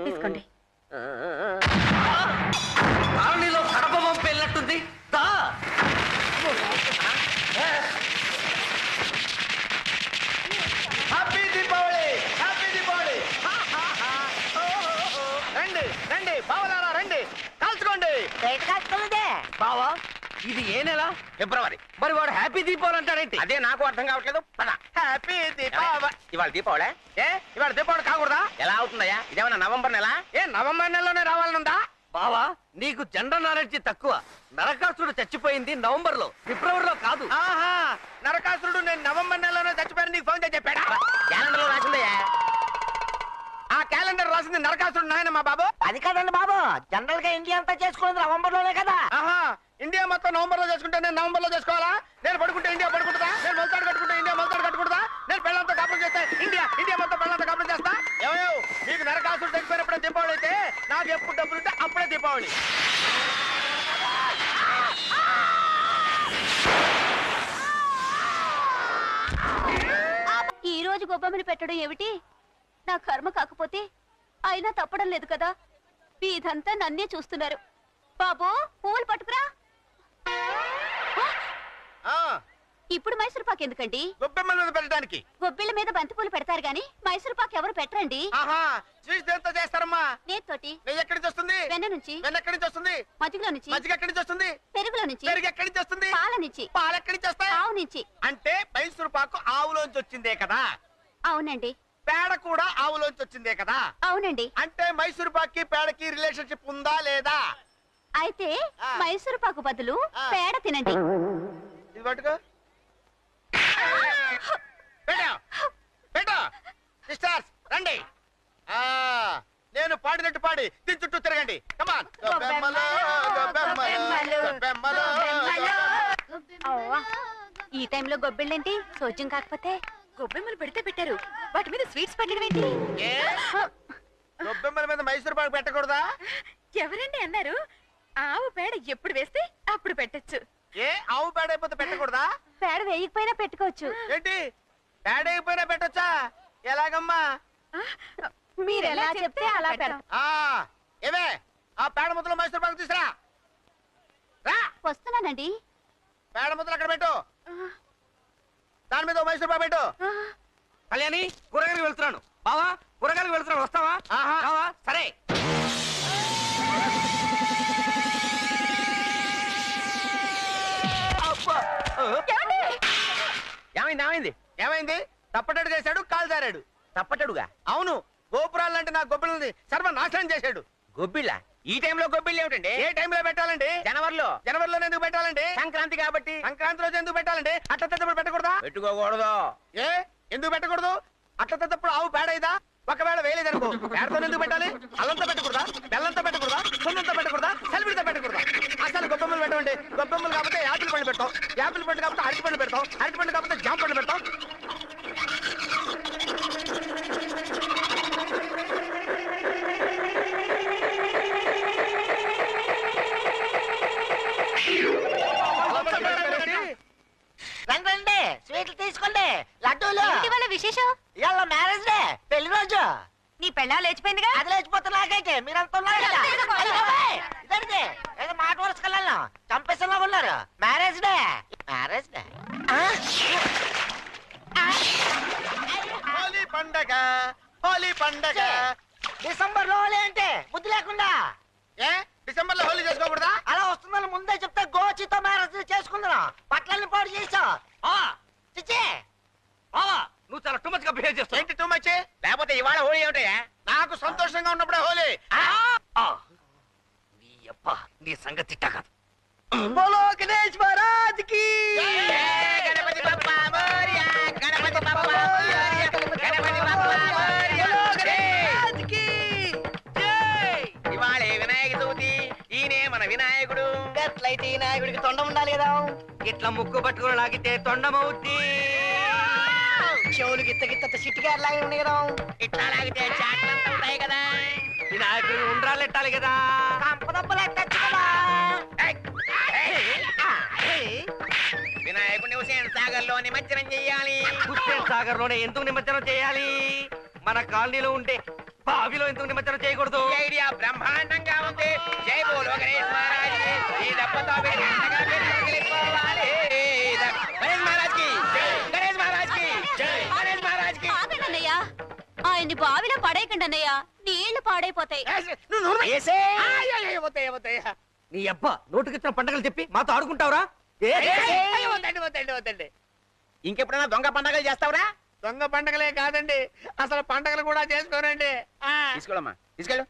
తీసుకోండి. కాలనీలో కడప పంపు వెళ్ళినట్టుంది. Happy Deepavali, happy Deepavali. రండి రండి బావలారా, రండి కాల్చుకోండి. బావా ఇది ఏ నెల? ఫిబ్రవరి. మరి వాడు హ్యాపీ దీపావళి అంటాడేంటి? అదే నాకు అర్థం కావట్లేదు. పద. హ్యాపీ దీపావళి. ఇవాళ దీపావళి? ఇవాళ దీపావళి కాకూడదా? ఎలా అవుతుందయ్యా? ఇదేమన్నా నవంబర్ నెల? నవంబర్ నెలలోనే రావాలనుందా? బావా నీకు జనరల్ నాలెడ్జ్ తక్కువ. నరకాసురుడు చచ్చిపోయింది నవంబర్ లో, ఫిబ్రవరిలో కాదు. ఆహా, నరకాసురుడు నేను నవంబర్ నెలలోనే చచ్చిపోయాను నీకు ఫోన్ చేసి చెప్పాడా? క్యాలెండర్ లో రాసిందయ్యా. ఆ క్యాలెండర్ రాసింది నరకాసురుడు నాయన మా బాబు. అది కదండి బాబు, జనరల్ గా ఇండియా అంతా చేసుకునేది నవంబర్ లోనే కదా. ఆహా, ఇండియా మొత్తం నవంబర్ లో చేసుకుంటే నేను నవంబర్ లో చేసుకోవాలా? నేను పడుకుంటే ఇండియా పడుకుంటుందా? నేను మొలతాడు కట్టుకుంటే ఇండియా మొలతాడు కట్టుకుంటుందా? నేను పెళ్ళంతా కాపురం చేస్తే ఇండియా మొత్తం పెళ్ళంతా కాపురం చేస్తా? ఏమయ్యో, మీకు నరకాసురుడు చచ్చిపోయినప్పుడే దీపావళి అయితే నాకు ఎప్పుడు డబ్బులు ఉంటే అప్పుడే దీపావళి. ఈ రోజు గొబ్బెమ్మని పెట్టడం ఏమిటి? నా కర్మ కాకపోతే అయినా తప్పడం లేదు కదా. వీధంతా నన్నే చూస్తున్నారు. బాబు పువ్వులు పట్టుకురా. ఇప్పుడు మైసూర్ పాక్ ఎందుకండి? గొబ్బెమ్మల మీద పెట్టడానికి. గొబ్బిళ్ళ మీద బంతిపూలు పెడతారు గాని మైసూర్ పాక్ ఎవరు పెట్టరండి. ఆహా, స్వీట్స్ దేంతో చేస్తారమ్మా? నేతోటి. నెయ్యి ఎక్కడి నుంచి వస్తుంది? వెన్న నుంచి. వెన్న ఎక్కడి నుంచి వస్తుంది? మజ్జిగలో నుంచి. మజ్జిగ ఎక్కడి నుంచి వస్తుంది? పెరుగులో నుంచి. పెరుగు ఎక్కడి నుంచి వస్తుంది? పాల నుంచి. పాలు ఎక్కడి నుంచి వస్తాయి? ఆవు నుంచి. అంటే మైసూరు పాకు ఆవులోంచి వచ్చిందే కదా. అవునండి. పేడ కూడా ఆవులోంచి వచ్చిందే కదా. అవునండి. అంటే మైసూరు పాకి పేడకి రిలేషన్షిప్ ఉందా లేదా? అయితే మైసూర్ పాకు బదులు పేడ తినండి. ఇది పట్టుకో. సిస్టర్స్ రండి. నేను పాడినట్టు పాడి దీని చుట్టూ తిరగండి. కమాన్. ఈ టైంలో గొబ్బిళ్ళేంటి? సోజ్యం కాకపోతే గొబ్బెమ్మలు పెడితే పెట్టారు, వాటి మీద స్వీట్స్ పెట్టడం ఏంటి? గొబ్బెమ్మల మీద మైసూరు పాకు పెట్టకూడదా? ఎవరండి అన్నారు? ఆవు పేడ ఎప్పుడు వేస్తే అప్పుడు పెట్టచ్చు. ఆవు పేడ అయిపోతే పెట్టకూడదా? పేడ వేయకపోయినా పెట్టుకోవచ్చు. ఏంటి పేడ అయిపోయినా పెట్టొచ్చా? ఎలాగమ్మా? మీరు ఎలా చెప్తే అలా పెడతాం. ఏవే ఆ పేడ ముద్దలో మైసూరు పాకు తీసురా. వస్తున్నానండి. పేడ ముద్దలు అక్కడ పెట్టు. దాని మీద మైసూరు పాకు పెట్టు. కళ్యాణి కూరగాయలకు వెళ్తున్నాను. బావా కూరగాయలకు వెళ్తున్నాను, వస్తావా? బావా సరే. ఏమైంది? ఏమైంది? తప్పటడు చేశాడు, కాలు జారాడు. తప్పటడుగా? అవును. గోపురాలంటే నా గొబ్బిళ్ళని సర్వనాశనం చేశాడు. గొబ్బిళ్ళ? ఈ టైంలో గొబ్బిళ్ళు ఏమిటండి? ఏ టైంలో పెట్టాలండి? జనవరిలో. జనవరిలో ఎందుకు పెట్టాలండి? సంక్రాంతి కాబట్టి. సంక్రాంతి రోజు ఎందుకు పెట్టాలండి? అట్ల తప్పుడు పెట్టకూడదా? పెట్టుకోకూడదు. ఎందుకు పెట్టకూడదు? అట్ల తప్పుడు ఆవు పేడైదా? ఒకవేళ వేయలేదనుకో పేడతో ఎందుకు పెట్టాలి? అల్లంతా పెట్టకూడదా? బెల్లంతా పెట్టకూడదా? సున్నంతా పెట్టకూడదా? సెలవిడితో పెట్టకూడదా? అసలు గొబ్బెమ్మలు పెట్టండి. గొబ్బెమ్మలు కాకపోతే యాపిల్ పండు పెడతాం, యాపిల్ పండు కాకపోతే అరటి పండు పెడతాం, అరటి పండు కాకపోతే జామ పండు పెడతాం. రండి స్వీట్లు తీసుకోండి, లడ్డూలు. విశేషం ఇవాళ మ్యారేజ్ డే, పెళ్లి రోజు. నీ పెళ్ళా లేచిపోయిందిగా. అది లేచిపోతే నాకైతే మీరంతా ఉన్నారు కదా. ఇదండి ఏదో మాట వరుసకెళ్ళాను, చంపేసేలా ఉన్నారు. Marriage day, marriage day. Holi పండగ, హోలీ పండగ. డిసెంబర్ లో హోలీ అంటే బుద్ధి లేకుండా. డిసెంబర్ లో హోలీ చేసుకోకూడదా? అలా వస్తుందని ముందే చెప్తే గోచితో మ్యారేజ్ చేసుకుందాం. పట్లని పాడు చేసావు. చిచ్చే నువ్వు చాలా టూ మచ్ గా బిహేవ్ చేస్తావు. ఏంటి టూ మచ్? లేకపోతే ఇవాళ హోలీ ఏమిటయా? నాకు సంతోషంగా ఉన్నప్పుడే హోలీ. నీ అబ్బా నీ సంగతి తిట్టా కాదు. బోలో గణేష్ మహారాజ్ కి. గణపతి బప్పా మోరియా, గణపతి బప్పా మోరియా, గణపతి బప్పా మోరియా, గణేష్ కి జై. ఇవాళే వినాయక చవితి, ఈయనే మన వినాయకుడు. ఎట్లయితే ఈ నాయకుడికి తొండ ఉండాలి కదా. ఇట్లా ముక్కు పట్టుకుని లాగితే తొండమవుద్ది. చెవులు గిత్త గిత్త సిట్టిగా లాగే ఉన్నాయి కదా. ఇట్లా లాగితే చాట్లంతా ఉంటాయి కదా. వినాయకుడు ఉండ్రాలు ఎట్టాలి కదా. కంపదబ్బలు ఎట్టచ్చు కదా. వినాయకుడిని హుసేన్ సాగర్ లో నిమజ్జనం చెయ్యాలి. హుస్సేన్ సాగర్ లోనే ఎందుకు నిమజ్జనం చేయాలి? మన కాలనీలో ఉండే బావిలో ఎందుకు నిమజ్జనం చేయకూడదు? ఈ ఐడియా బ్రహ్మాండంగా ఉంది. జై బోలో గణేష్ మహారాజ్ కి. ఈ దెబ్బతో మీరు ఎంతగా వెళ్ళిపోవాలి. గణేష్ మహారాజ్ కి జై. గణేష్ మహారాజ్ కి జై. గణేష్ మహారాజ్ కి. ఆగండి అన్నయ్య, ఆయన్ని బావిలో పడేయకండి అన్నయ్య, నీళ్లు పాడైపోతాయి. నీ అబ్బా నోటుకొచ్చిన పండగలు చెప్పి మాతో ఆడుకుంటావురా? వద్దండి. ఇంకెప్పుడైనా దొంగ పండగలు చేస్తావురా? దొంగ పండగలే కాదండి, అసలు పండగలు కూడా చేసుకోరండి. తీసుకోమ్మా, తీసుకెళ్ళు.